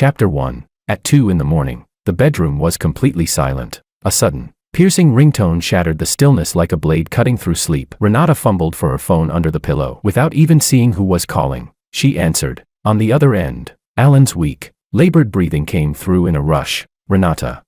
Chapter 1. At 2 in the morning, the bedroom was completely silent. A sudden, piercing ringtone shattered the stillness like a blade cutting through sleep. Renata fumbled for her phone under the pillow. Without even seeing who was calling, she answered. On the other end, Alan's weak, labored breathing came through in a rush. Renata.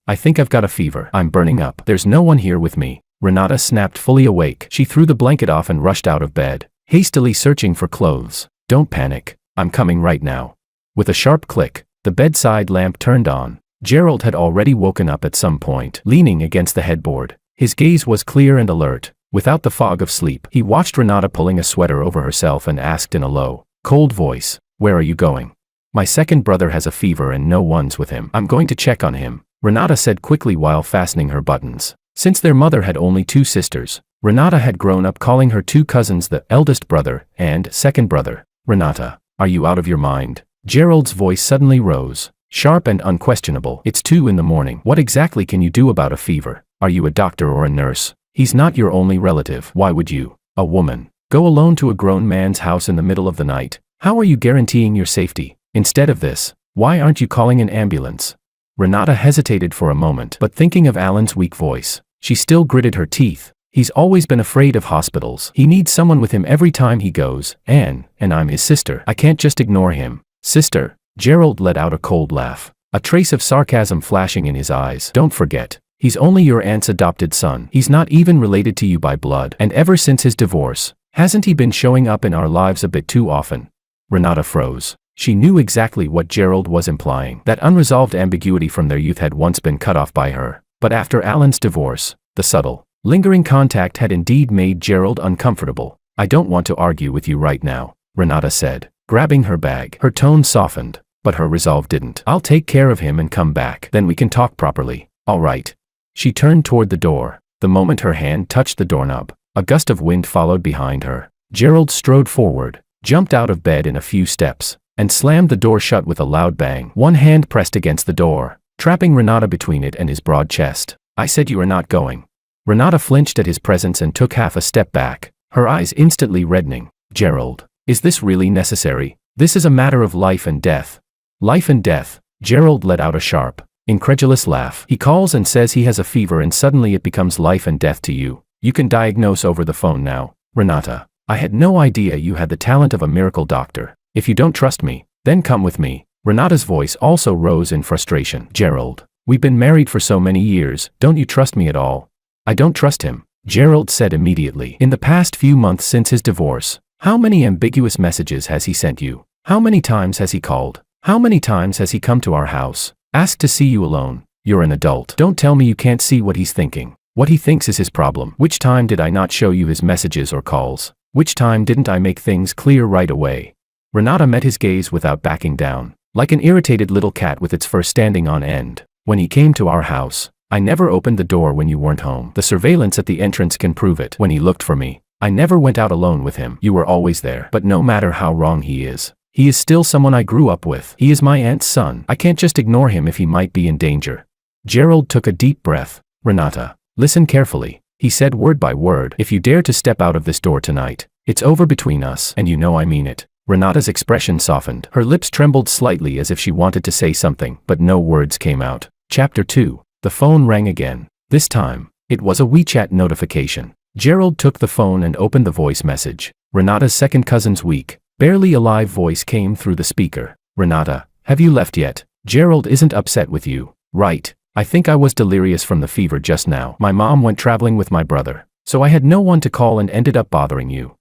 I think I've got a fever. I'm burning up. There's no one here with me. Renata snapped, fully awake. She threw the blanket off and rushed out of bed, hastily searching for clothes. Don't panic. I'm coming right now. With a sharp click, the bedside lamp turned on. Gerald had already woken up at some point, leaning against the headboard. His gaze was clear and alert. Without the fog of sleep, he watched Renata pulling a sweater over herself and asked in a low, cold voice, "Where are you going?" "My second brother has a fever and no one's with him. I'm going to check on him," Renata said quickly while fastening her buttons. Since their mother had only 2 sisters, Renata had grown up calling her 2 cousins the eldest brother and second brother. "Renata, are you out of your mind?" Gerald's voice suddenly rose, sharp and unquestionable. "It's 2 in the morning. What exactly can you do about a fever? Are you a doctor or a nurse? He's not your only relative. Why would you, a woman, go alone to a grown man's house in the middle of the night? How are you guaranteeing your safety? Instead of this, why aren't you calling an ambulance?" Renata hesitated for a moment, but thinking of Alan's weak voice, she still gritted her teeth. "He's always been afraid of hospitals. He needs someone with him every time he goes, and I'm his sister. I can't just ignore him." "Sister?" Gerald let out a cold laugh, a trace of sarcasm flashing in his eyes. "Don't forget, he's only your aunt's adopted son. He's not even related to you by blood. And ever since his divorce, hasn't he been showing up in our lives a bit too often?" Renata froze. She knew exactly what Gerald was implying. That unresolved ambiguity from their youth had once been cut off by her. But after Alan's divorce, the subtle, lingering contact had indeed made Gerald uncomfortable. "I don't want to argue with you right now," Renata said, grabbing her bag. Her tone softened, but her resolve didn't. "I'll take care of him and come back. Then we can talk properly. All right." She turned toward the door. The moment her hand touched the doorknob, a gust of wind followed behind her. Gerald strode forward, jumped out of bed in a few steps, and slammed the door shut with a loud bang. One hand pressed against the door, trapping Renata between it and his broad chest. "I said you are not going." Renata flinched at his presence and took half a step back, her eyes instantly reddening. "Gerald, is this really necessary? This is a matter of life and death." "Life and death?" Gerald let out a sharp, incredulous laugh. "He calls and says he has a fever and suddenly it becomes life and death to you. You can diagnose over the phone now." "Renata, I had no idea you had the talent of a miracle doctor. If you don't trust me, then come with me." Renata's voice also rose in frustration. "Gerald, we've been married for so many years. Don't you trust me at all?" "I don't trust him," Gerald said immediately. "In the past few months since his divorce, how many ambiguous messages has he sent you? How many times has he called? How many times has he come to our house, asked to see you alone? You're an adult. Don't tell me you can't see what he's thinking. What he thinks is his problem. Which time did I not show you his messages or calls? Which time didn't I make things clear right away?" Renata met his gaze without backing down, like an irritated little cat with its fur standing on end. "When he came to our house, I never opened the door when you weren't home. The surveillance at the entrance can prove it. When he looked for me, I never went out alone with him. You were always there. But no matter how wrong he is still someone I grew up with. He is my aunt's son. I can't just ignore him if he might be in danger." Gerald took a deep breath. "Renata, listen carefully," he said word by word. "If you dare to step out of this door tonight, it's over between us, and you know I mean it." Renata's expression softened. Her lips trembled slightly as if she wanted to say something, but no words came out. Chapter 2. The phone rang again. This time, it was a WeChat notification. Gerald took the phone and opened the voice message. Renata's second cousin's weak, barely alive voice came through the speaker. "Renata, have you left yet? Gerald isn't upset with you, right? I think I was delirious from the fever just now. My mom went traveling with my brother, so I had no one to call and ended up bothering you.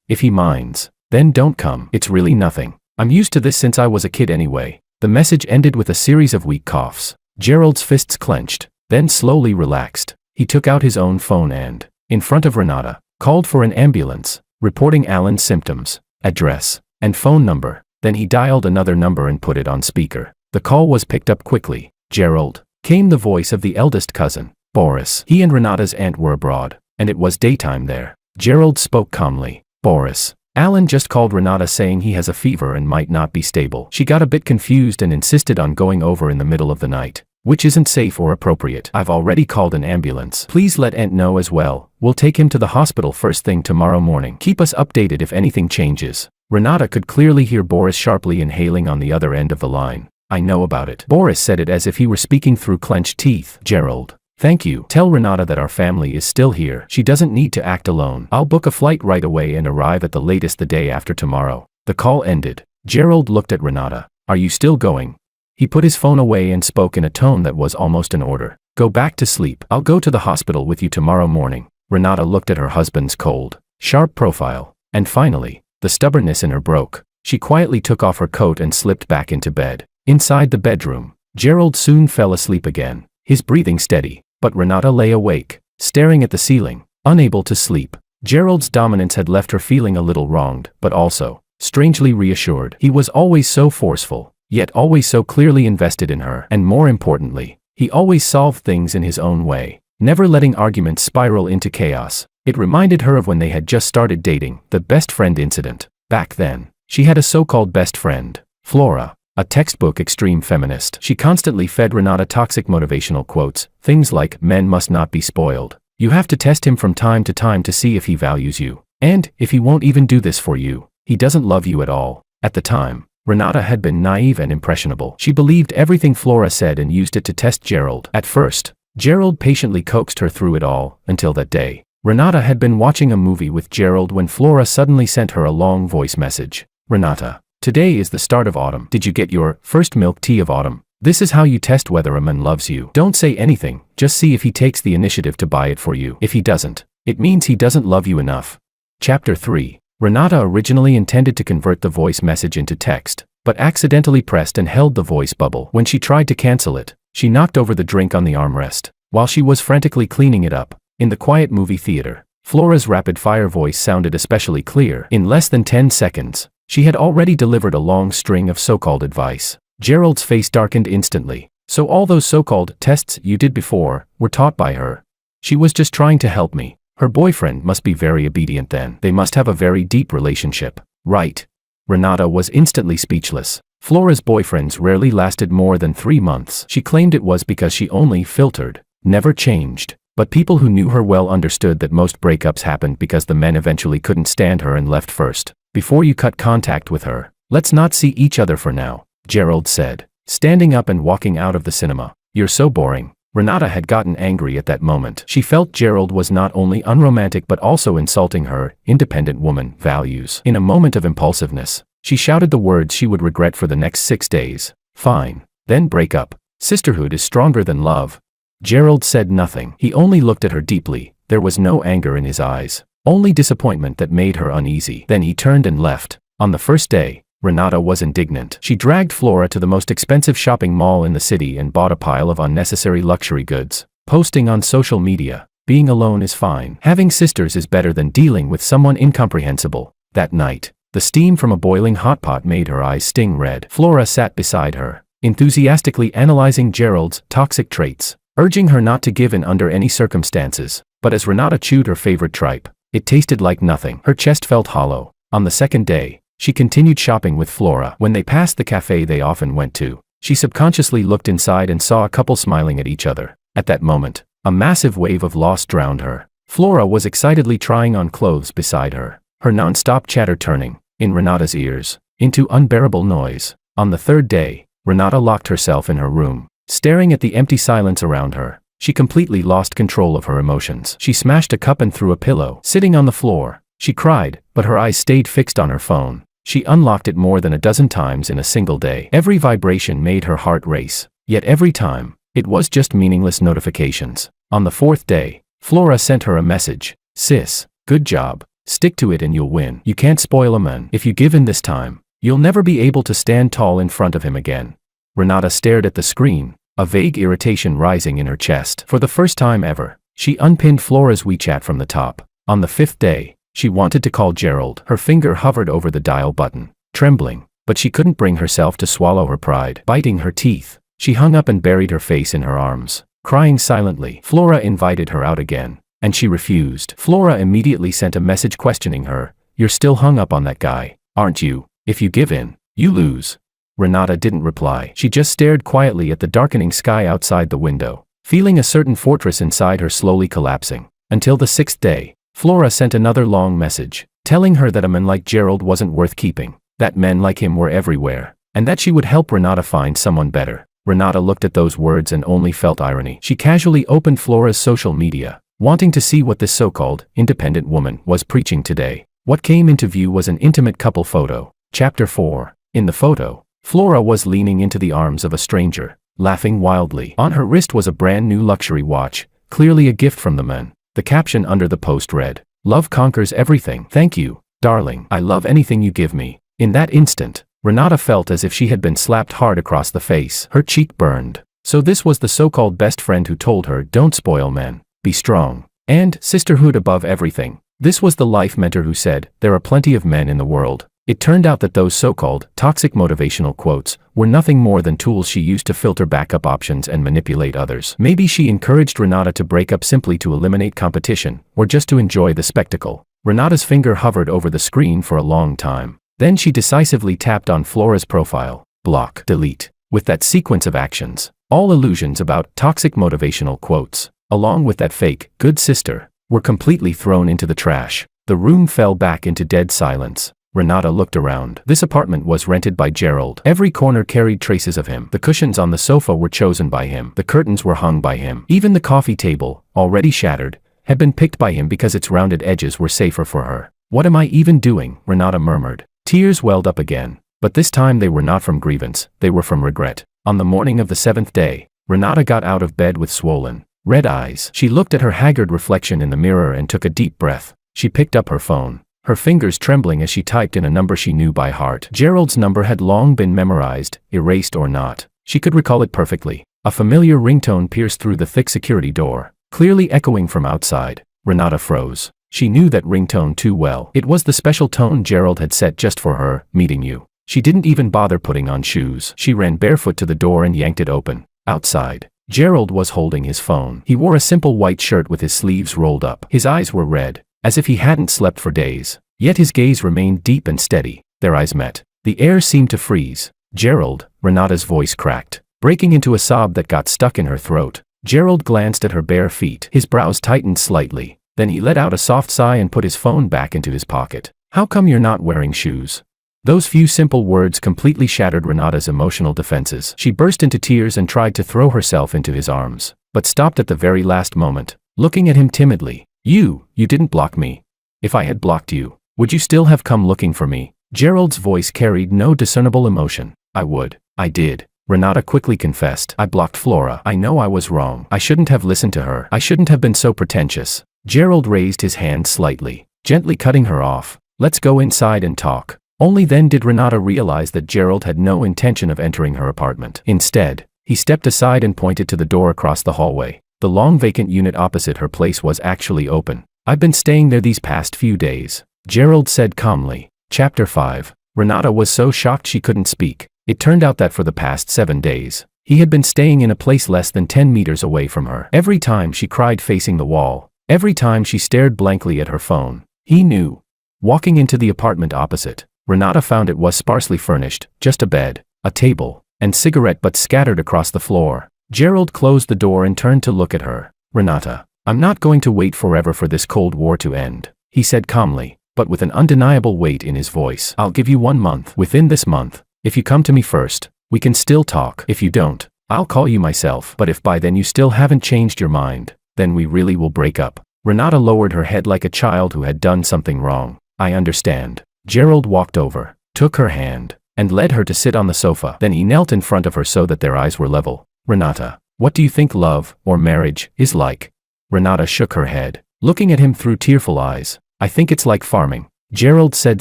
If he minds, then don't come. It's really nothing. I'm used to this since I was a kid anyway." The message ended with a series of weak coughs. Gerald's fists clenched, then slowly relaxed. He took out his own phone and, in front of Renata, called for an ambulance, reporting Alan's symptoms, address, and phone number. Then he dialed another number and put it on speaker. The call was picked up quickly. "Gerald," came the voice of the eldest cousin, Boris. He and Renata's aunt were abroad, and it was daytime there. Gerald spoke calmly. "Boris, Alan just called Renata saying he has a fever and might not be stable." She got a bit confused and insisted on going over in the middle of the night. which isn't safe or appropriate. I've already called an ambulance. Please let Aunt know as well. We'll take him to the hospital first thing tomorrow morning. Keep us updated if anything changes. Renata could clearly hear Boris sharply inhaling on the other end of the line. I know about it. Boris said it as if he were speaking through clenched teeth. Gerald. Thank you. Tell Renata that our family is still here. She doesn't need to act alone. I'll book a flight right away and arrive at the latest the day after tomorrow. The call ended. Gerald looked at Renata. Are you still going? He put his phone away and spoke in a tone that was almost an order. Go back to sleep. I'll go to the hospital with you tomorrow morning. Renata looked at her husband's cold, sharp profile, and finally, the stubbornness in her broke. She quietly took off her coat and slipped back into bed. Inside the bedroom, Gerald soon fell asleep again, his breathing steady, but Renata lay awake, staring at the ceiling, unable to sleep. Gerald's dominance had left her feeling a little wronged, but also, strangely reassured. He was always so forceful, yet always so clearly invested in her, and more importantly, he always solved things in his own way, never letting arguments spiral into chaos. It reminded her of when they had just started dating, the best friend incident. Back then, she had a so-called best friend, Flora, a textbook extreme feminist. She constantly fed Renata toxic motivational quotes, things like, men must not be spoiled. You have to test him from time to time to see if he values you. And, if he won't even do this for you, he doesn't love you at all. At the time, Renata had been naive and impressionable. She believed everything Flora said and used it to test Gerald. At first, Gerald patiently coaxed her through it all, until that day. Renata had been watching a movie with Gerald when Flora suddenly sent her a long voice message. Renata, today is the start of autumn. Did you get your first milk tea of autumn? This is how you test whether a man loves you. Don't say anything, just see if he takes the initiative to buy it for you. If he doesn't, it means he doesn't love you enough. Chapter 3. Renata originally intended to convert the voice message into text, but accidentally pressed and held the voice bubble. When she tried to cancel it, she knocked over the drink on the armrest. While she was frantically cleaning it up, in the quiet movie theater, Flora's rapid-fire voice sounded especially clear. In less than 10 seconds, she had already delivered a long string of so-called advice. Gerald's face darkened instantly. So all those so-called tests you did before were taught by her. She was just trying to help me. Her boyfriend must be very obedient then. They must have a very deep relationship, right? Renata was instantly speechless. Flora's boyfriends rarely lasted more than 3 months. She claimed it was because she only filtered, never changed. But people who knew her well understood that most breakups happened because the men eventually couldn't stand her and left first. Before you cut contact with her, let's not see each other for now, Gerald said, standing up and walking out of the cinema. You're so boring. Renata had gotten angry at that moment. She felt Gerald was not only unromantic but also insulting her independent woman values. In a moment of impulsiveness, she shouted the words she would regret for the next 6 days. Fine. Then break up. Sisterhood is stronger than love. Gerald said nothing. He only looked at her deeply. There was no anger in his eyes, only disappointment that made her uneasy. Then he turned and left. On the first day, Renata was indignant. She dragged Flora to the most expensive shopping mall in the city and bought a pile of unnecessary luxury goods, posting on social media, being alone is fine. Having sisters is better than dealing with someone incomprehensible. That night, the steam from a boiling hot pot made her eyes sting red. Flora sat beside her, enthusiastically analyzing Gerald's toxic traits, urging her not to give in under any circumstances. But as Renata chewed her favorite tripe, it tasted like nothing. Her chest felt hollow. On the second day, she continued shopping with Flora. When they passed the cafe they often went to, she subconsciously looked inside and saw a couple smiling at each other. At that moment, a massive wave of loss drowned her. Flora was excitedly trying on clothes beside her, her non-stop chatter turning, in Renata's ears, into unbearable noise. On the third day, Renata locked herself in her room, staring at the empty silence around her. She completely lost control of her emotions. She smashed a cup and threw a pillow. Sitting on the floor, she cried, but her eyes stayed fixed on her phone. She unlocked it more than a dozen times in a single day. Every vibration made her heart race, yet every time, it was just meaningless notifications. On the fourth day, Flora sent her a message. Sis, good job. Stick to it and you'll win. You can't spoil a man. If you give in this time, you'll never be able to stand tall in front of him again. Renata stared at the screen, a vague irritation rising in her chest. For the first time ever, she unpinned Flora's WeChat from the top. On the fifth day, she wanted to call Gerald. Her finger hovered over the dial button, trembling, but she couldn't bring herself to swallow her pride. Biting her teeth, she hung up and buried her face in her arms, crying silently. Flora invited her out again, and she refused. Flora immediately sent a message questioning her. You're still hung up on that guy, aren't you? If you give in, you lose. Renata didn't reply. She just stared quietly at the darkening sky outside the window, feeling a certain fortress inside her slowly collapsing. Until the 6th day, Flora sent another long message, telling her that a man like Gerald wasn't worth keeping, that men like him were everywhere, and that she would help Renata find someone better. Renata looked at those words and only felt irony. She casually opened Flora's social media, wanting to see what this so-called independent woman was preaching today. What came into view was an intimate couple photo. Chapter 4. In the photo, Flora was leaning into the arms of a stranger, laughing wildly. On her wrist was a brand new luxury watch, clearly a gift from the man. The caption under the post read, "Love conquers everything. Thank you, darling. I love anything you give me." In that instant, Renata felt as if she had been slapped hard across the face. Her cheek burned. So this was the so-called best friend who told her, "Don't spoil men, be strong, and sisterhood above everything." This was the life mentor who said, "There are plenty of men in the world." It turned out that those so-called toxic motivational quotes were nothing more than tools she used to filter backup options and manipulate others. Maybe she encouraged Renata to break up simply to eliminate competition, or just to enjoy the spectacle. Renata's finger hovered over the screen for a long time. Then she decisively tapped on Flora's profile. Block, delete. With that sequence of actions, all illusions about toxic motivational quotes, along with that fake, good sister, were completely thrown into the trash. The room fell back into dead silence. Renata looked around. This apartment was rented by Gerald. Every corner carried traces of him. The cushions on the sofa were chosen by him. The curtains were hung by him. Even the coffee table, already shattered, had been picked by him because its rounded edges were safer for her. "What am I even doing?" Renata murmured. Tears welled up again. But this time they were not from grievance, they were from regret. On the morning of the 7th day, Renata got out of bed with swollen, red eyes. She looked at her haggard reflection in the mirror and took a deep breath. She picked up her phone, her fingers trembling as she typed in a number she knew by heart. Gerald's number had long been memorized, erased or not. She could recall it perfectly. A familiar ringtone pierced through the thick security door, clearly echoing from outside. Renata froze. She knew that ringtone too well. It was the special tone Gerald had set just for her, "Meeting you." She didn't even bother putting on shoes. She ran barefoot to the door and yanked it open. Outside, Gerald was holding his phone. He wore a simple white shirt with his sleeves rolled up. His eyes were red, as if he hadn't slept for days. Yet his gaze remained deep and steady. Their eyes met. The air seemed to freeze. "Gerald," Renata's voice cracked, breaking into a sob that got stuck in her throat. Gerald glanced at her bare feet. His brows tightened slightly. Then he let out a soft sigh and put his phone back into his pocket. "How come you're not wearing shoes?" Those few simple words completely shattered Renata's emotional defenses. She burst into tears and tried to throw herself into his arms, but stopped at the very last moment, looking at him timidly. You didn't block me. If I had blocked you, would you still have come looking for me?" Gerald's voice carried no discernible emotion. "I would. I did," Renata quickly confessed. "I blocked Flora. I know I was wrong. I shouldn't have listened to her. I shouldn't have been so pretentious." Gerald raised his hand slightly, gently cutting her off. "Let's go inside and talk." Only then did Renata realize that Gerald had no intention of entering her apartment. Instead, he stepped aside and pointed to the door across the hallway. The long vacant unit opposite her place was actually open. "I've been staying there these past few days," Gerald said calmly. Chapter 5. Renata was so shocked she couldn't speak. It turned out that for the past 7 days, he had been staying in a place less than 10 meters away from her. Every time she cried facing the wall, every time she stared blankly at her phone, he knew. Walking into the apartment opposite, Renata found it was sparsely furnished, just a bed, a table, and cigarette butts scattered across the floor. Gerald closed the door and turned to look at her. "Renata, I'm not going to wait forever for this Cold War to end," he said calmly, but with an undeniable weight in his voice. "I'll give you 1 month. Within this month, if you come to me first, we can still talk. If you don't, I'll call you myself. But if by then you still haven't changed your mind, then we really will break up." Renata lowered her head like a child who had done something wrong. "I understand." Gerald walked over, took her hand, and led her to sit on the sofa. Then he knelt in front of her so that their eyes were level. "Renata, what do you think love, or marriage, is like?" Renata shook her head, looking at him through tearful eyes. "I think it's like farming," Gerald said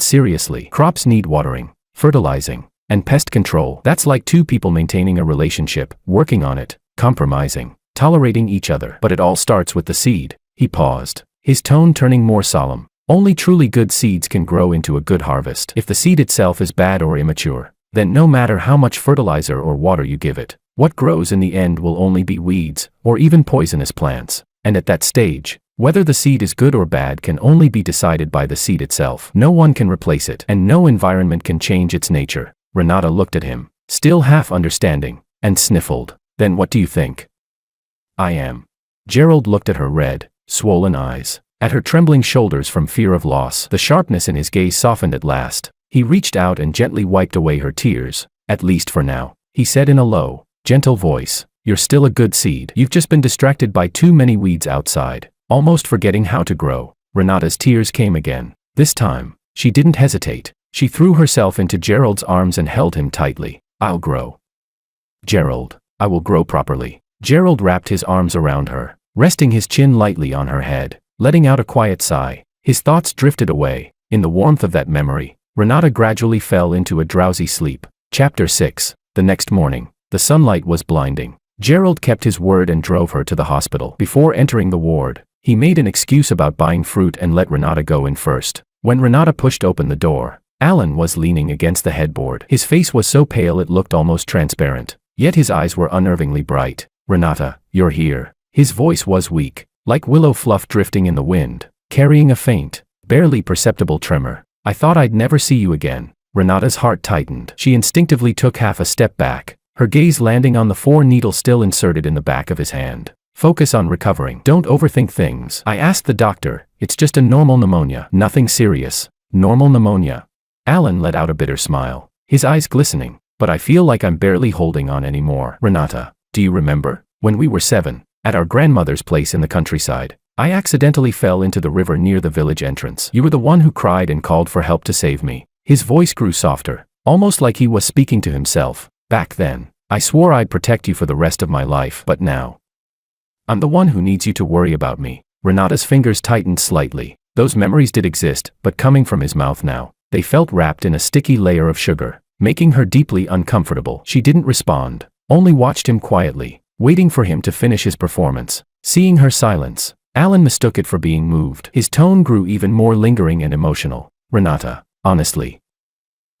seriously. "Crops need watering, fertilizing, and pest control. That's like two people maintaining a relationship, working on it, compromising, tolerating each other. But it all starts with the seed." He paused, his tone turning more solemn. "Only truly good seeds can grow into a good harvest. If the seed itself is bad or immature, then no matter how much fertilizer or water you give it, what grows in the end will only be weeds, or even poisonous plants. And at that stage, whether the seed is good or bad can only be decided by the seed itself. No one can replace it, and no environment can change its nature." Renata looked at him, still half understanding, and sniffled. Then what do you think I am? Gerald looked at her red, swollen eyes, at her trembling shoulders from fear of loss. The sharpness in his gaze softened at last. He reached out and gently wiped away her tears. At least for now, he said in a low, gentle voice. You're still a good seed. You've just been distracted by too many weeds outside, almost forgetting how to grow. Renata's tears came again. This time, she didn't hesitate. She threw herself into Gerald's arms and held him tightly. I'll grow. Gerald, I will grow properly. Gerald wrapped his arms around her, resting his chin lightly on her head, letting out a quiet sigh. His thoughts drifted away. In the warmth of that memory, Renata gradually fell into a drowsy sleep. Chapter 6. The next morning, the sunlight was blinding. Gerald kept his word and drove her to the hospital. Before entering the ward, he made an excuse about buying fruit and let Renata go in first. When Renata pushed open the door, Alan was leaning against the headboard. His face was so pale it looked almost transparent, yet his eyes were unnervingly bright. Renata, you're here. His voice was weak, like willow fluff drifting in the wind, carrying a faint, barely perceptible tremor. I thought I'd never see you again. Renata's heart tightened. She instinctively took half a step back, her gaze landing on the 4 needles still inserted in the back of his hand. Focus on recovering. Don't overthink things. I asked the doctor. It's just a normal pneumonia. Nothing serious. Normal pneumonia. Alan let out a bitter smile, his eyes glistening. But I feel like I'm barely holding on anymore. Renata, do you remember? When we were 7, at our grandmother's place in the countryside, I accidentally fell into the river near the village entrance. You were the one who cried and called for help to save me. His voice grew softer, almost like he was speaking to himself. Back then, I swore I'd protect you for the rest of my life, but now, I'm the one who needs you to worry about me. Renata's fingers tightened slightly. Those memories did exist, but coming from his mouth now, they felt wrapped in a sticky layer of sugar, making her deeply uncomfortable. She didn't respond, only watched him quietly, waiting for him to finish his performance. Seeing her silence, Alan mistook it for being moved. His tone grew even more lingering and emotional. Renata, honestly,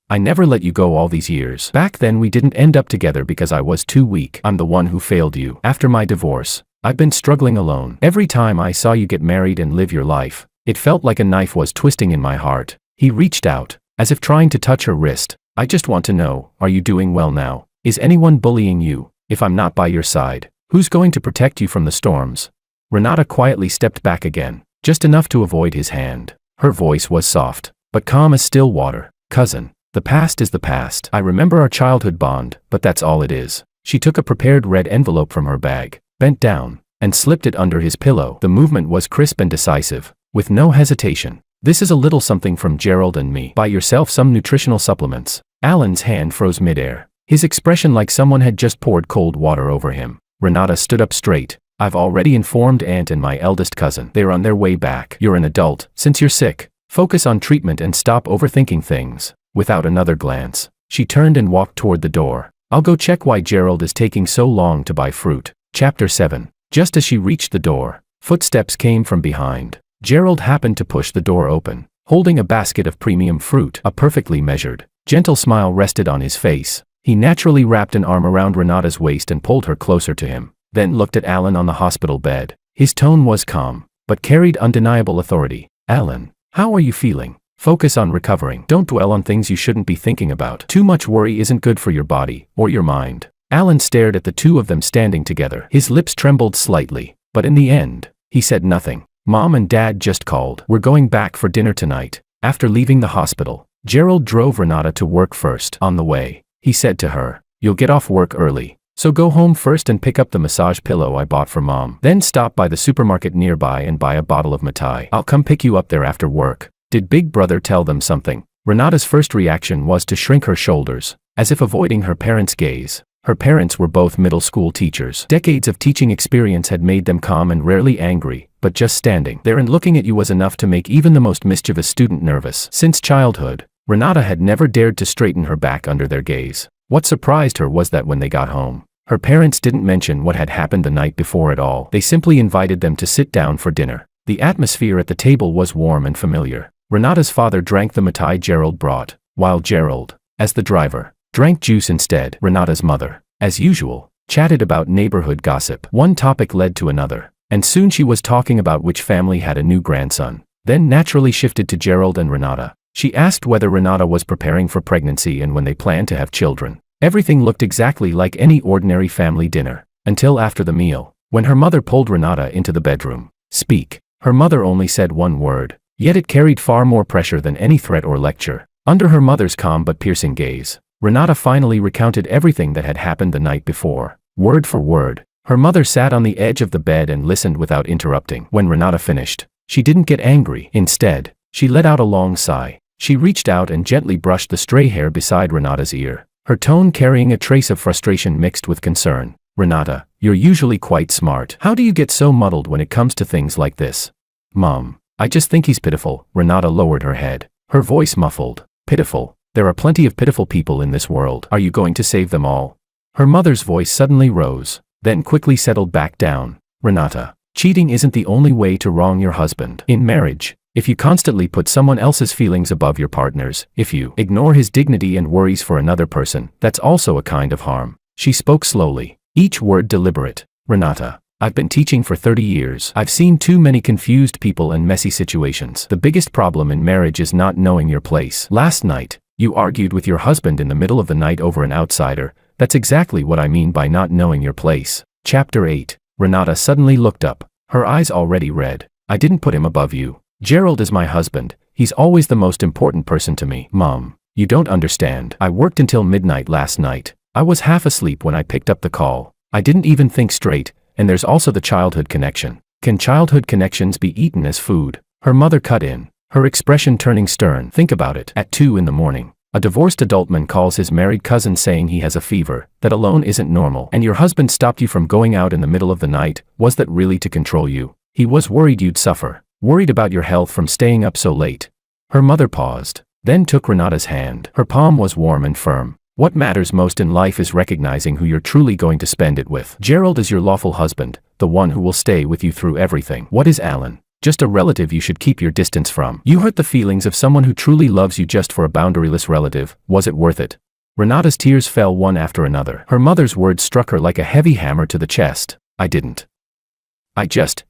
I never let you go all these years. Back then we didn't end up together because I was too weak. I'm the one who failed you. After my divorce, I've been struggling alone. Every time I saw you get married and live your life, it felt like a knife was twisting in my heart. He reached out, as if trying to touch her wrist. I just want to know, are you doing well now? Is anyone bullying you? If I'm not by your side, who's going to protect you from the storms? Renata quietly stepped back again, just enough to avoid his hand. Her voice was soft, but calm as still water. Cousin, the past is the past. I remember our childhood bond, but that's all it is. She took a prepared red envelope from her bag, bent down, and slipped it under his pillow. The movement was crisp and decisive, with no hesitation. This is a little something from Gerald and me. Buy yourself some nutritional supplements. Alan's hand froze midair, his expression like someone had just poured cold water over him. Renata stood up straight. I've already informed Aunt and my eldest cousin. They're on their way back. You're an adult. Since you're sick, focus on treatment and stop overthinking things. Without another glance, she turned and walked toward the door. I'll go check why Gerald is taking so long to buy fruit. Chapter 7. Just as she reached the door, footsteps came from behind. Gerald happened to push the door open, holding a basket of premium fruit. A perfectly measured, gentle smile rested on his face. He naturally wrapped an arm around Renata's waist and pulled her closer to him, then looked at Alan on the hospital bed. His tone was calm, but carried undeniable authority. Alan, how are you feeling? Focus on recovering. Don't dwell on things you shouldn't be thinking about. Too much worry isn't good for your body or your mind. Alan stared at the two of them standing together. His lips trembled slightly, but in the end, he said nothing. Mom and Dad just called. We're going back for dinner tonight. After leaving the hospital, Gerald drove Renata to work first. On the way, he said to her, you'll get off work early, so go home first and pick up the massage pillow I bought for Mom. Then stop by the supermarket nearby and buy a bottle of Matai. I'll come pick you up there after work. Did Big Brother tell them something? Renata's first reaction was to shrink her shoulders, as if avoiding her parents' gaze. Her parents were both middle school teachers. Decades of teaching experience had made them calm and rarely angry, but just standing there and looking at you was enough to make even the most mischievous student nervous. Since childhood, Renata had never dared to straighten her back under their gaze. What surprised her was that when they got home, her parents didn't mention what had happened the night before at all. They simply invited them to sit down for dinner. The atmosphere at the table was warm and familiar. Renata's father drank the Matai Gerald brought, while Gerald, as the driver, drank juice instead. Renata's mother, as usual, chatted about neighborhood gossip. One topic led to another, and soon she was talking about which family had a new grandson, then naturally shifted to Gerald and Renata. She asked whether Renata was preparing for pregnancy and when they planned to have children. Everything looked exactly like any ordinary family dinner, until after the meal, when her mother pulled Renata into the bedroom. Speak. Her mother only said one word, yet it carried far more pressure than any threat or lecture. Under her mother's calm but piercing gaze, Renata finally recounted everything that had happened the night before, word for word. Her mother sat on the edge of the bed and listened without interrupting. When Renata finished, she didn't get angry. Instead, she let out a long sigh. She reached out and gently brushed the stray hair beside Renata's ear, her tone carrying a trace of frustration mixed with concern. Renata, you're usually quite smart. How do you get so muddled when it comes to things like this? Mom, I just think he's pitiful. Renata lowered her head, her voice muffled. Pitiful? There are plenty of pitiful people in this world. Are you going to save them all? Her mother's voice suddenly rose, then quickly settled back down. Renata, cheating isn't the only way to wrong your husband. In marriage, if you constantly put someone else's feelings above your partner's, if you ignore his dignity and worries for another person, that's also a kind of harm. She spoke slowly, each word deliberate. Renata, I've been teaching for 30 years. I've seen too many confused people and messy situations. The biggest problem in marriage is not knowing your place. Last night, you argued with your husband in the middle of the night over an outsider. That's exactly what I mean by not knowing your place. Chapter 8. Renata suddenly looked up, her eyes already red. I didn't put him above you. Gerald is my husband. He's always the most important person to me. Mom, you don't understand. I worked until midnight last night. I was half asleep when I picked up the call. I didn't even think straight, and there's also the childhood connection. Can childhood connections be eaten as food? Her mother cut in, her expression turning stern. Think about it. At 2 a.m, a divorced adult man calls his married cousin saying he has a fever. That alone isn't normal. And your husband stopped you from going out in the middle of the night. Was that really to control you? He was worried you'd suffer, worried about your health from staying up so late. Her mother paused, then took Renata's hand. Her palm was warm and firm. What matters most in life is recognizing who you're truly going to spend it with. Gerald is your lawful husband, the one who will stay with you through everything. What is Alan? Just a relative you should keep your distance from. You hurt the feelings of someone who truly loves you just for a boundaryless relative. Was it worth it? Renata's tears fell one after another. Her mother's words struck her like a heavy hammer to the chest. I didn't.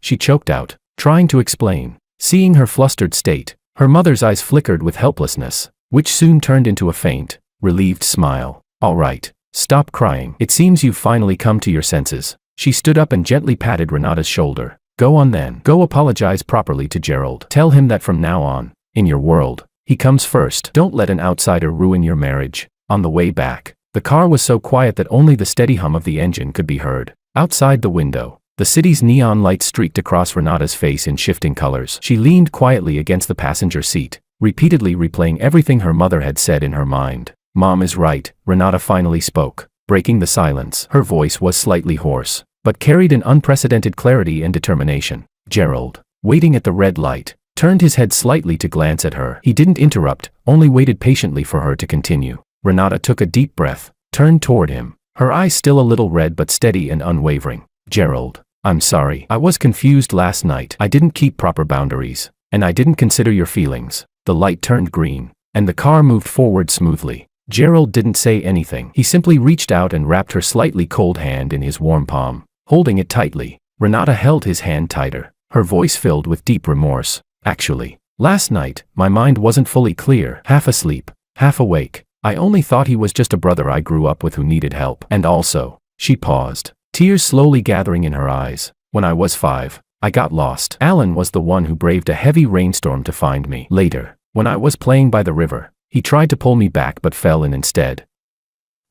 She choked out, trying to explain. Seeing her flustered state, her mother's eyes flickered with helplessness, which soon turned into a faint, relieved smile. All right, stop crying. It seems you've finally come to your senses. She stood up and gently patted Renata's shoulder. Go on then. Go apologize properly to Gerald. Tell him that from now on, in your world, he comes first. Don't let an outsider ruin your marriage. On the way back, the car was so quiet that only the steady hum of the engine could be heard. Outside the window, the city's neon lights streaked across Renata's face in shifting colors. She leaned quietly against the passenger seat, repeatedly replaying everything her mother had said in her mind. Mom is right, Renata finally spoke, breaking the silence. Her voice was slightly hoarse, but carried an unprecedented clarity and determination. Gerald, waiting at the red light, turned his head slightly to glance at her. He didn't interrupt, only waited patiently for her to continue. Renata took a deep breath, turned toward him, her eyes still a little red but steady and unwavering. Gerald, I'm sorry. I was confused last night. I didn't keep proper boundaries, and I didn't consider your feelings. The light turned green, and the car moved forward smoothly. Gerald didn't say anything. He simply reached out and wrapped her slightly cold hand in his warm palm, holding it tightly. Renata held his hand tighter, her voice filled with deep remorse. Actually, last night, my mind wasn't fully clear, half asleep, half awake. I only thought he was just a brother I grew up with who needed help. And also, she paused, tears slowly gathering in her eyes. When I was 5, I got lost. Alan was the one who braved a heavy rainstorm to find me. Later, when I was playing by the river, he tried to pull me back but fell in instead.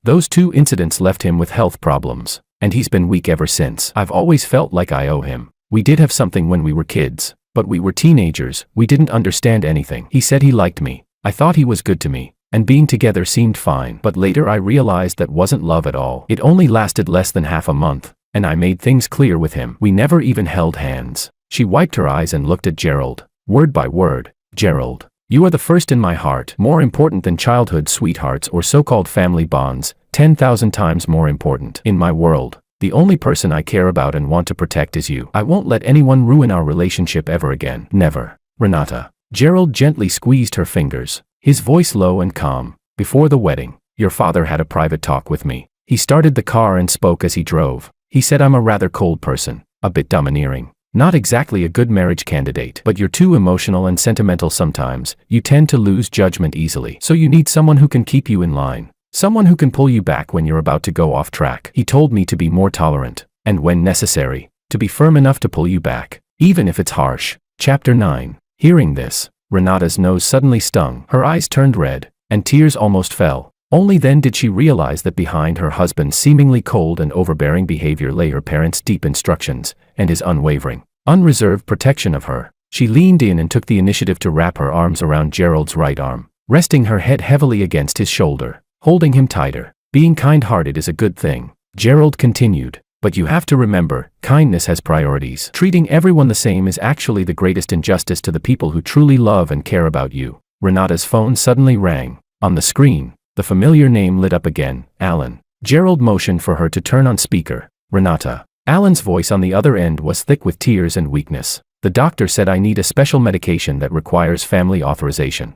Those 2 incidents left him with health problems, and he's been weak ever since. I've always felt like I owe him. We did have something when we were kids, but we were teenagers. We didn't understand anything. He said he liked me. I thought he was good to me, and being together seemed fine. But later I realized that wasn't love at all. It only lasted less than half a month, and I made things clear with him. We never even held hands. She wiped her eyes and looked at Gerald, word by word. Gerald, you are the first in my heart, more important than childhood sweethearts or so-called family bonds, 10,000 times more important. In my world, the only person I care about and want to protect is you. I won't let anyone ruin our relationship ever again. Never. Renata. Gerald gently squeezed her fingers, his voice low and calm. Before the wedding, your father had a private talk with me. He started the car and spoke as he drove. He said I'm a rather cold person, a bit domineering. Not exactly a good marriage candidate, but you're too emotional and sentimental sometimes. You tend to lose judgment easily. So you need someone who can keep you in line. Someone who can pull you back when you're about to go off track. He told me to be more tolerant, and when necessary, to be firm enough to pull you back, even if it's harsh. Chapter 9. Hearing this, Renata's nose suddenly stung, her eyes turned red, and tears almost fell. Only then did she realize that behind her husband's seemingly cold and overbearing behavior lay her parents' deep instructions, and his unwavering, unreserved protection of her. She leaned in and took the initiative to wrap her arms around Gerald's right arm, resting her head heavily against his shoulder, holding him tighter. Being kind-hearted is a good thing, Gerald continued, but you have to remember, kindness has priorities. Treating everyone the same is actually the greatest injustice to the people who truly love and care about you. Renata's phone suddenly rang. On the screen, the familiar name lit up again, Alan. Gerald motioned for her to turn on speaker. Renata. Alan's voice on the other end was thick with tears and weakness. The doctor said I need a special medication that requires family authorization.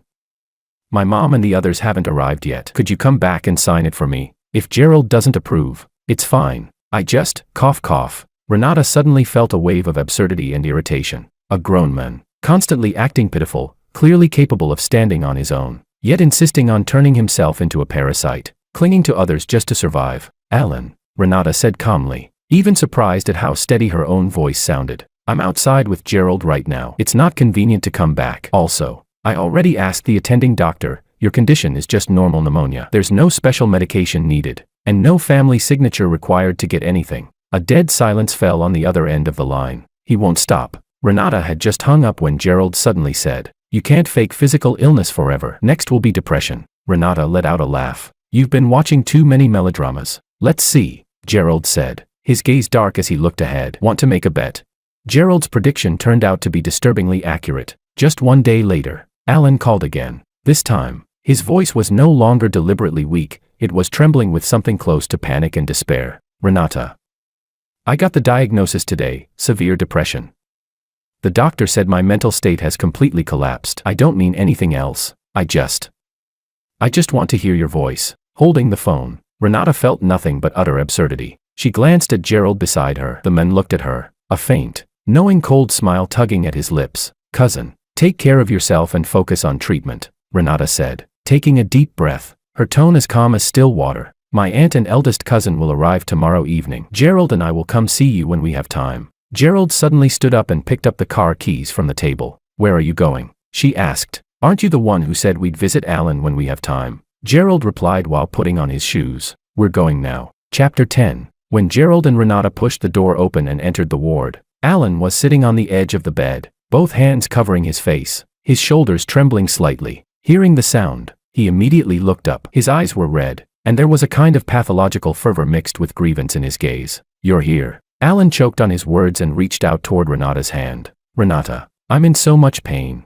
My mom and the others haven't arrived yet. Could you come back and sign it for me? If Gerald doesn't approve, it's fine. I just, cough. Renata suddenly felt a wave of absurdity and irritation. A grown man, constantly acting pitiful, clearly capable of standing on his own, yet insisting on turning himself into a parasite, clinging to others just to survive. Alan, Renata said calmly, even surprised at how steady her own voice sounded. I'm outside with Gerald right now. It's not convenient to come back. Also, I already asked the attending doctor, your condition is just normal pneumonia. There's no special medication needed, and no family signature required to get anything. A dead silence fell on the other end of the line. He won't stop. Renata had just hung up when Gerald suddenly said, you can't fake physical illness forever. Next will be depression. Renata let out a laugh. You've been watching too many melodramas. Let's see, Gerald said, his gaze dark as he looked ahead. Want to make a bet? Gerald's prediction turned out to be disturbingly accurate. Just one day later, Alan called again. This time, his voice was no longer deliberately weak, it was trembling with something close to panic and despair. Renata. I got the diagnosis today, severe depression. The doctor said my mental state has completely collapsed. I don't mean anything else. I just want to hear your voice. Holding the phone, Renata felt nothing but utter absurdity. She glanced at Gerald beside her. The man looked at her, a faint, knowing cold smile tugging at his lips. Cousin, take care of yourself and focus on treatment, Renata said, taking a deep breath, her tone as calm as still water. My aunt and eldest cousin will arrive tomorrow evening. Gerald and I will come see you when we have time. Gerald suddenly stood up and picked up the car keys from the table. Where are you going? She asked. Aren't you the one who said we'd visit Alan when we have time? Gerald replied while putting on his shoes. We're going now. Chapter 10. When Gerald and Renata pushed the door open and entered the ward, Alan was sitting on the edge of the bed, both hands covering his face, his shoulders trembling slightly. Hearing the sound, he immediately looked up. His eyes were red, and there was a kind of pathological fervor mixed with grievance in his gaze. You're here. Alan choked on his words and reached out toward Renata's hand. Renata, I'm in so much pain.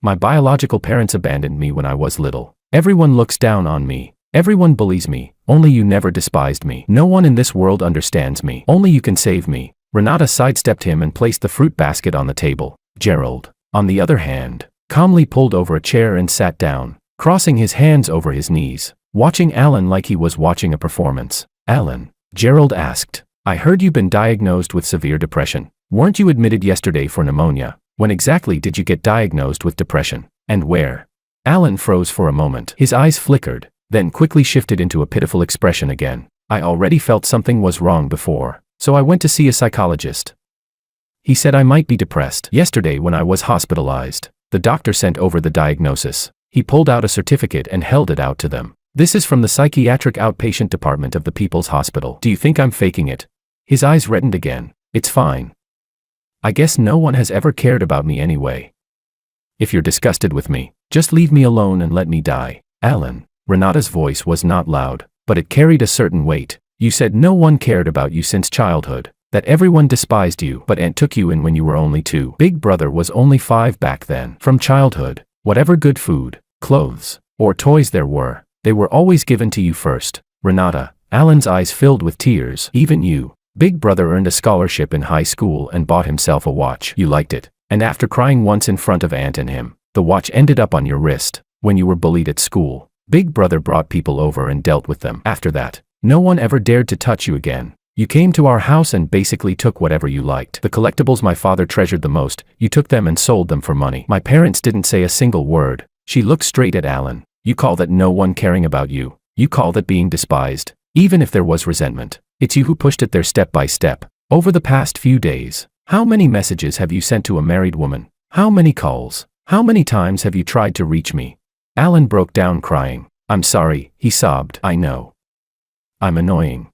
My biological parents abandoned me when I was little. Everyone looks down on me. Everyone bullies me. Only you never despised me. No one in this world understands me. Only you can save me. Renata sidestepped him and placed the fruit basket on the table. Gerald, on the other hand, calmly pulled over a chair and sat down, crossing his hands over his knees, watching Alan like he was watching a performance. Alan, Gerald asked, I heard you've been diagnosed with severe depression. Weren't you admitted yesterday for pneumonia? When exactly did you get diagnosed with depression? And where? Alan froze for a moment. His eyes flickered, then quickly shifted into a pitiful expression again. I already felt something was wrong before, so I went to see a psychologist. He said I might be depressed. Yesterday when I was hospitalized, the doctor sent over the diagnosis. He pulled out a certificate and held it out to them. This is from the psychiatric outpatient department of the People's Hospital. Do you think I'm faking it? His eyes reddened again. It's fine. I guess no one has ever cared about me anyway. If you're disgusted with me, just leave me alone and let me die. Alan, Renata's voice was not loud, but it carried a certain weight. You said no one cared about you since childhood, that everyone despised you, but Aunt took you in when you were only 2. Big brother was only 5 back then. From childhood, whatever good food, clothes, or toys there were, they were always given to you first. Renata, Alan's eyes filled with tears. Even you. Big brother earned a scholarship in high school and bought himself a watch. You liked it. And after crying once in front of Aunt and him, the watch ended up on your wrist. When you were bullied at school, Big brother brought people over and dealt with them. After that, no one ever dared to touch you again. You came to our house and basically took whatever you liked. The collectibles my father treasured the most, you took them and sold them for money. My parents didn't say a single word. She looked straight at Alan. You call that no one caring about you? You call that being despised? Even if there was resentment, it's you who pushed it there step by step. Over the past few days, how many messages have you sent to a married woman? How many calls? How many times have you tried to reach me? Alan broke down crying. I'm sorry, he sobbed. I know. I'm annoying.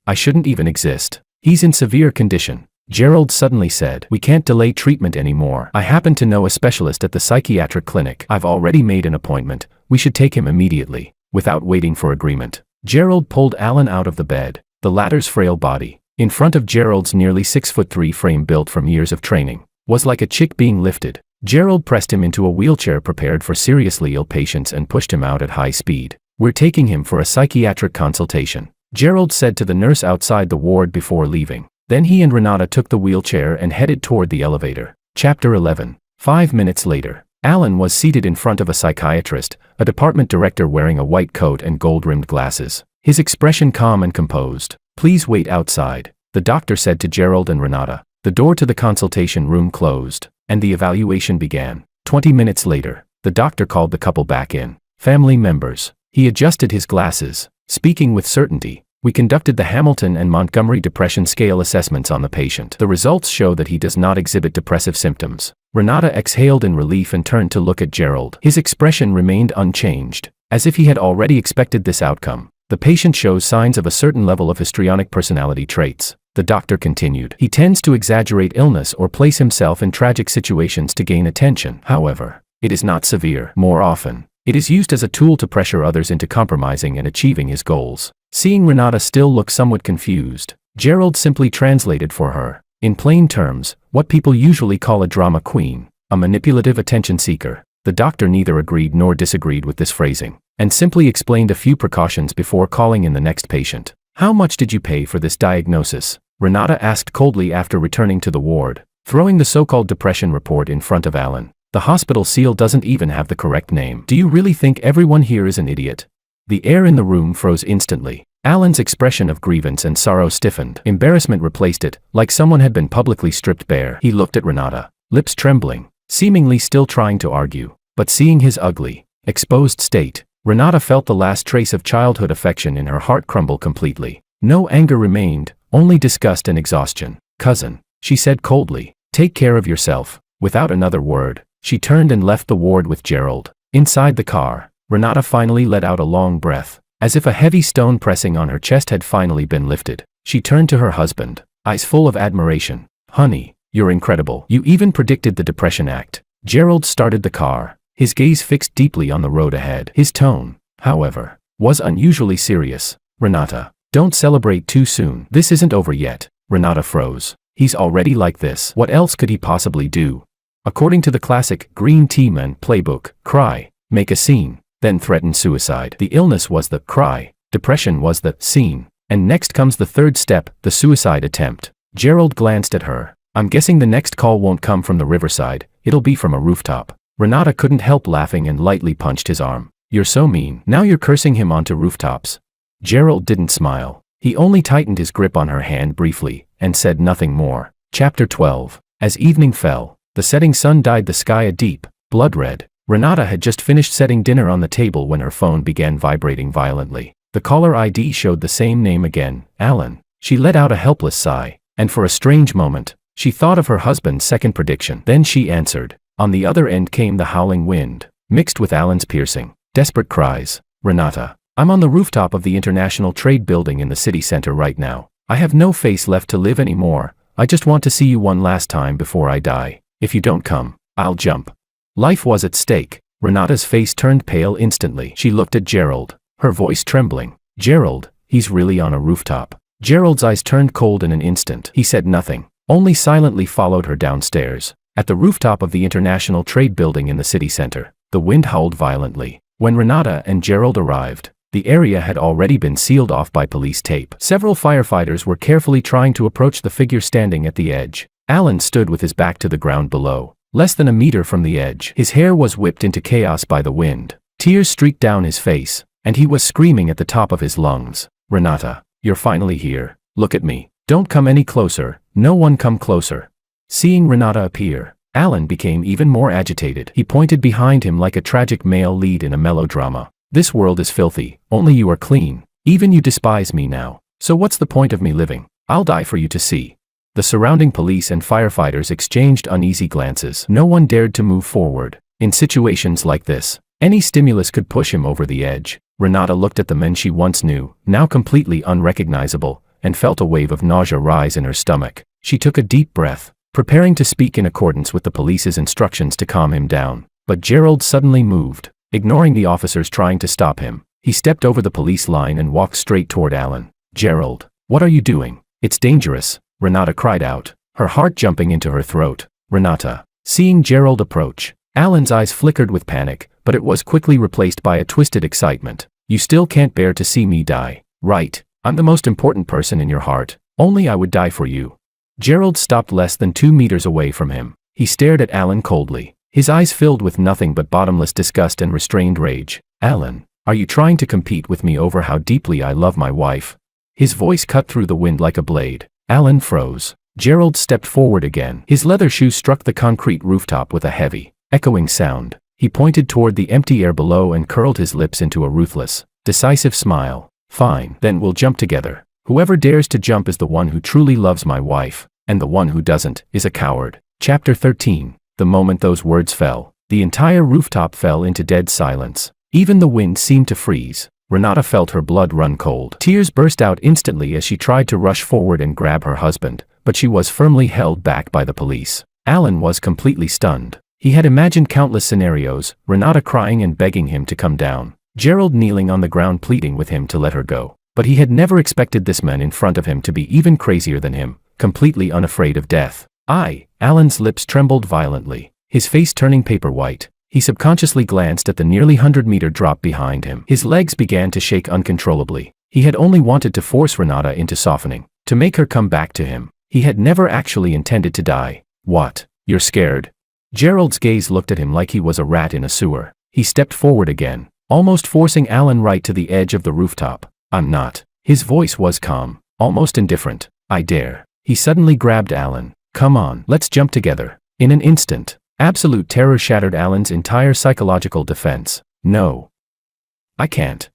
I shouldn't even exist. He's in severe condition. Gerald suddenly said, we can't delay treatment anymore. I happen to know a specialist at the psychiatric clinic. I've already made an appointment. We should take him immediately. Without waiting for agreement, Gerald pulled Alan out of the bed. The latter's frail body, in front of Gerald's nearly 6'3" frame built from years of training, was like a chick being lifted. Gerald pressed him into a wheelchair prepared for seriously ill patients and pushed him out at high speed. We're taking him for a psychiatric consultation, Gerald said to the nurse outside the ward before leaving. Then he and Renata took the wheelchair and headed toward the elevator. Chapter 11. 5 minutes later, Alan was seated in front of a psychiatrist, a department director wearing a white coat and gold-rimmed glasses, his expression calm and composed. Please wait outside, the doctor said to Gerald and Renata. The door to the consultation room closed, and the evaluation began. 20 minutes later, the doctor called the couple back in. Family members. He adjusted his glasses, speaking with certainty. We conducted the Hamilton and Montgomery Depression Scale assessments on the patient. The results show that he does not exhibit depressive symptoms. Renata exhaled in relief and turned to look at Gerald. His expression remained unchanged, as if he had already expected this outcome. The patient shows signs of a certain level of histrionic personality traits, the doctor continued. He tends to exaggerate illness or place himself in tragic situations to gain attention. However, it is not severe. More often, it is used as a tool to pressure others into compromising and achieving his goals. Seeing Renata still look somewhat confused, Gerald simply translated for her. In plain terms, what people usually call a drama queen, a manipulative attention seeker. The doctor neither agreed nor disagreed with this phrasing, and simply explained a few precautions before calling in the next patient. How much did you pay for this diagnosis? Renata asked coldly after returning to the ward, throwing the so-called depression report in front of Alan. The hospital seal doesn't even have the correct name. Do you really think everyone here is an idiot? The air in the room froze instantly. Alan's expression of grievance and sorrow stiffened. Embarrassment replaced it, like someone had been publicly stripped bare. He looked at Renata, lips trembling, seemingly still trying to argue. But seeing his ugly, exposed state, Renata felt the last trace of childhood affection in her heart crumble completely. No anger remained, only disgust and exhaustion. Cousin, she said coldly, take care of yourself. Without another word, she turned and left the ward with Gerald. Inside the car, Renata finally let out a long breath, as if a heavy stone pressing on her chest had finally been lifted. She turned to her husband, eyes full of admiration. Honey, you're incredible. You even predicted the Depression Act. Gerald started the car, his gaze fixed deeply on the road ahead. His tone, however, was unusually serious. Renata, don't celebrate too soon. This isn't over yet. Renata froze. He's already like this. What else could he possibly do? According to the classic Green Tea Man playbook, cry, make a scene, then threaten suicide. The illness was the cry, depression was the scene, and next comes the third step, the suicide attempt. Gerald glanced at her. I'm guessing the next call won't come from the riverside, it'll be from a rooftop. Renata couldn't help laughing and lightly punched his arm. You're so mean. Now you're cursing him onto rooftops. Gerald didn't smile. He only tightened his grip on her hand briefly, and said nothing more. Chapter 12. As evening fell, the setting sun dyed the sky a deep, blood red. Renata had just finished setting dinner on the table when her phone began vibrating violently. The caller ID showed the same name again, Alan. She let out a helpless sigh, and for a strange moment, she thought of her husband's second prediction. Then she answered. On the other end came the howling wind, mixed with Alan's piercing, desperate cries. Renata, I'm on the rooftop of the International Trade Building in the city center right now. I have no face left to live anymore. I just want to see you one last time before I die. If you don't come, I'll jump. Life was at stake. Renata's face turned pale instantly. She looked at Gerald, her voice trembling. Gerald, he's really on a rooftop. Gerald's eyes turned cold in an instant. He said nothing, only silently followed her downstairs. At the rooftop of the International Trade Building in the city center, the wind howled violently. When Renata and Gerald arrived, the area had already been sealed off by police tape. Several firefighters were carefully trying to approach the figure standing at the edge. Alan stood with his back to the ground below, less than a meter from the edge. His hair was whipped into chaos by the wind. Tears streaked down his face, and he was screaming at the top of his lungs. Renata, you're finally here. Look at me. Don't come any closer. No one come closer. Seeing Renata appear, Alan became even more agitated. He pointed behind him like a tragic male lead in a melodrama. This world is filthy, only you are clean. Even you despise me now. So what's the point of me living? I'll die for you to see. The surrounding police and firefighters exchanged uneasy glances. No one dared to move forward. In situations like this, any stimulus could push him over the edge. Renata looked at the men she once knew, now completely unrecognizable, and felt a wave of nausea rise in her stomach. She took a deep breath, preparing to speak in accordance with the police's instructions to calm him down. But Gerald suddenly moved. Ignoring the officers trying to stop him, he stepped over the police line and walked straight toward Alan. "Gerald, what are you doing? It's dangerous," Renata cried out, her heart jumping into her throat. "Renata." Seeing Gerald approach, Alan's eyes flickered with panic, but it was quickly replaced by a twisted excitement. "You still can't bear to see me die, right? I'm the most important person in your heart. Only I would die for you." Gerald stopped less than 2 meters away from him. He stared at Alan coldly, his eyes filled with nothing but bottomless disgust and restrained rage. "Alan, are you trying to compete with me over how deeply I love my wife?" His voice cut through the wind like a blade. Alan froze. Gerald stepped forward again. His leather shoes struck the concrete rooftop with a heavy, echoing sound. He pointed toward the empty air below and curled his lips into a ruthless, decisive smile. "Fine, then we'll jump together. Whoever dares to jump is the one who truly loves my wife, and the one who doesn't is a coward." Chapter 13. The moment those words fell, the entire rooftop fell into dead silence. Even the wind seemed to freeze. Renata felt her blood run cold. Tears burst out instantly as she tried to rush forward and grab her husband, but she was firmly held back by the police. Alan was completely stunned. He had imagined countless scenarios, Renata crying and begging him to come down, Gerald kneeling on the ground pleading with him to let her go. But he had never expected this man in front of him to be even crazier than him, completely unafraid of death. Alan's lips trembled violently, his face turning paper white. He subconsciously glanced at the nearly 100-meter drop behind him. His legs began to shake uncontrollably. He had only wanted to force Renata into softening, to make her come back to him. He had never actually intended to die. "What? You're scared?" Gerald's gaze looked at him like he was a rat in a sewer. He stepped forward again, almost forcing Alan right to the edge of the rooftop. "I'm not." His voice was calm, almost indifferent. "I dare." He suddenly grabbed Alan. "Come on, let's jump together." In an instant, absolute terror shattered Alan's entire psychological defense. "No. I can't.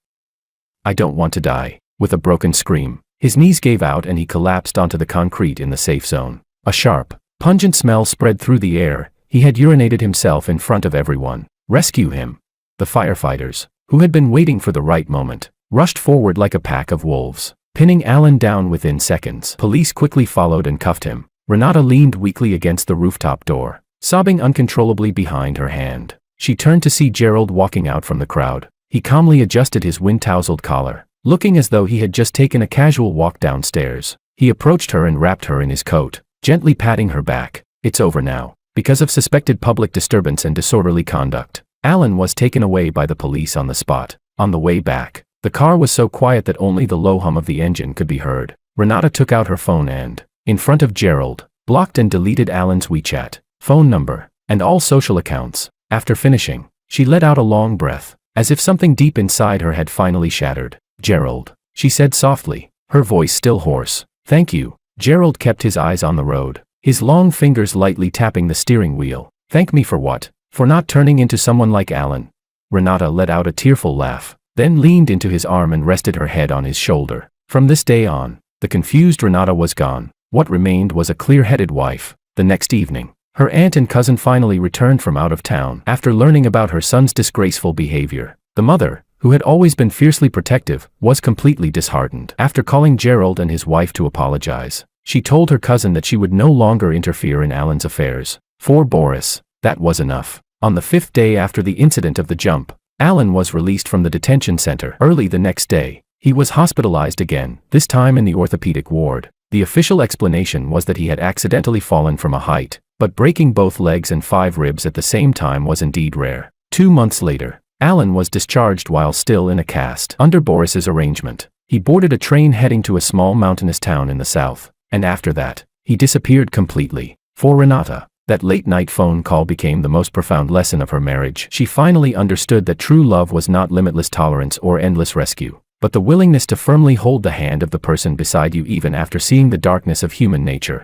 I don't want to die." With a broken scream, his knees gave out and he collapsed onto the concrete in the safe zone. A sharp, pungent smell spread through the air. He had urinated himself in front of everyone. "Rescue him." The firefighters, who had been waiting for the right moment, rushed forward like a pack of wolves, pinning Alan down within seconds. Police quickly followed and cuffed him. Renata leaned weakly against the rooftop door, sobbing uncontrollably behind her hand. She turned to see Gerald walking out from the crowd. He calmly adjusted his wind-tousled collar, looking as though he had just taken a casual walk downstairs. He approached her and wrapped her in his coat, gently patting her back. "It's over now." Because of suspected public disturbance and disorderly conduct, Alan was taken away by the police on the spot. On the way back, the car was so quiet that only the low hum of the engine could be heard. Renata took out her phone and, in front of Gerald, blocked and deleted Alan's WeChat, phone number, and all social accounts. After finishing, she let out a long breath, as if something deep inside her had finally shattered. "Gerald," she said softly, her voice still hoarse. "Thank you." Gerald kept his eyes on the road, his long fingers lightly tapping the steering wheel. "Thank me for what? For not turning into someone like Alan." Renata let out a tearful laugh, then leaned into his arm and rested her head on his shoulder. From this day on, the confused Renata was gone. What remained was a clear-headed wife. The next evening, her aunt and cousin finally returned from out of town after learning about her son's disgraceful behavior. The mother, who had always been fiercely protective, was completely disheartened. After calling Gerald and his wife to apologize, she told her cousin that she would no longer interfere in Alan's affairs. For Boris, that was enough. On the 5th day after the incident of the jump, Alan was released from the detention center. Early the next day, he was hospitalized again, this time in the orthopedic ward. The official explanation was that he had accidentally fallen from a height, but breaking both legs and 5 ribs at the same time was indeed rare. 2 months later, Alan was discharged while still in a cast. Under Boris's arrangement, he boarded a train heading to a small mountainous town in the south, and after that, he disappeared completely. For Renata, that late-night phone call became the most profound lesson of her marriage. She finally understood that true love was not limitless tolerance or endless rescue, but the willingness to firmly hold the hand of the person beside you even after seeing the darkness of human nature.